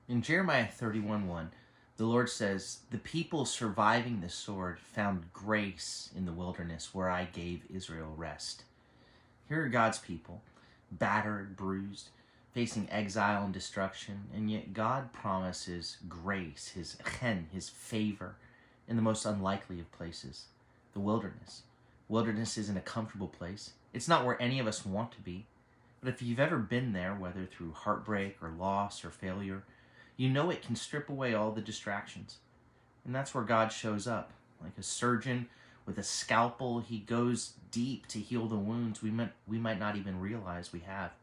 In Jeremiah 31:1, the Lord says, "The people surviving the sword found grace in the wilderness where I gave Israel rest." Here are God's people, battered, bruised, facing exile and destruction, and yet God promises grace, his chen, his favor, in the most unlikely of places, the wilderness. Wilderness isn't a comfortable place. It's not where any of us want to be. But if you've ever been there, whether through heartbreak or loss or failure, you know it can strip away all the distractions. And that's where God shows up. Like a surgeon with a scalpel, he goes deep to heal the wounds we might not even realize we have.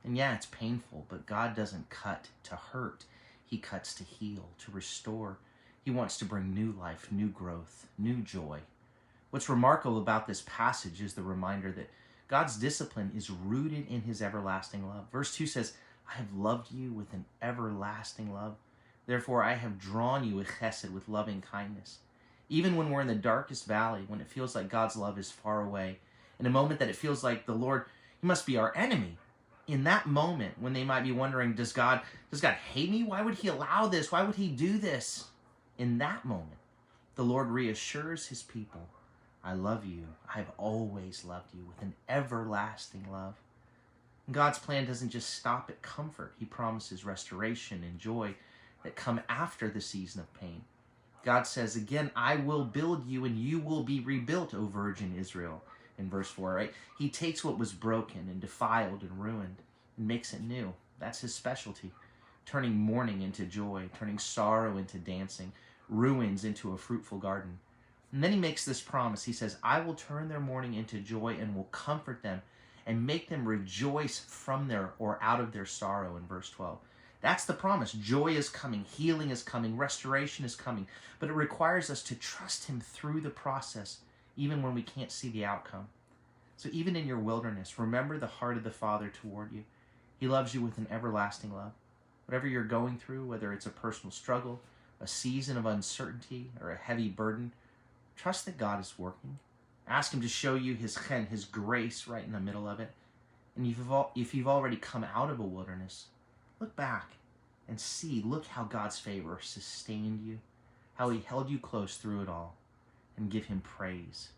And yeah, it's painful, but God doesn't cut to hurt. He cuts to heal, to restore. He wants to bring new life, new growth, new joy. What's remarkable about this passage is the reminder that God's discipline is rooted in his everlasting love. Verse 2 says, "I have loved you with an everlasting love. Therefore, I have drawn you with chesed, with loving kindness." Even when we're in the darkest valley, when it feels like God's love is far away, in a moment that it feels like the Lord, he must be our enemy. In that moment, when they might be wondering, does God hate me? Why would he allow this? Why would he do this? In that moment, the Lord reassures his people, "I love you. I've always loved you with an everlasting love." And God's plan doesn't just stop at comfort. He promises restoration and joy that come after the season of pain. God says, again, "I will build you and you will be rebuilt, O Virgin Israel," in verse 4, right? He takes what was broken and defiled and ruined and makes it new. That's his specialty. Turning mourning into joy, turning sorrow into dancing, ruins into a fruitful garden. And then he makes this promise. He says, "I will turn their mourning into joy and will comfort them and make them rejoice from their or out of their sorrow," in verse 12. That's the promise. Joy is coming, healing is coming, restoration is coming. But it requires us to trust him through the process, even when we can't see the outcome. So even in your wilderness, remember the heart of the Father toward you. He loves you with an everlasting love. Whatever you're going through, whether it's a personal struggle, a season of uncertainty, or a heavy burden, trust that God is working. Ask him to show you his chen, his grace right in the middle of it. And if you've already come out of a wilderness, look back and look how God's favor sustained you, how he held you close through it all, and give him praise.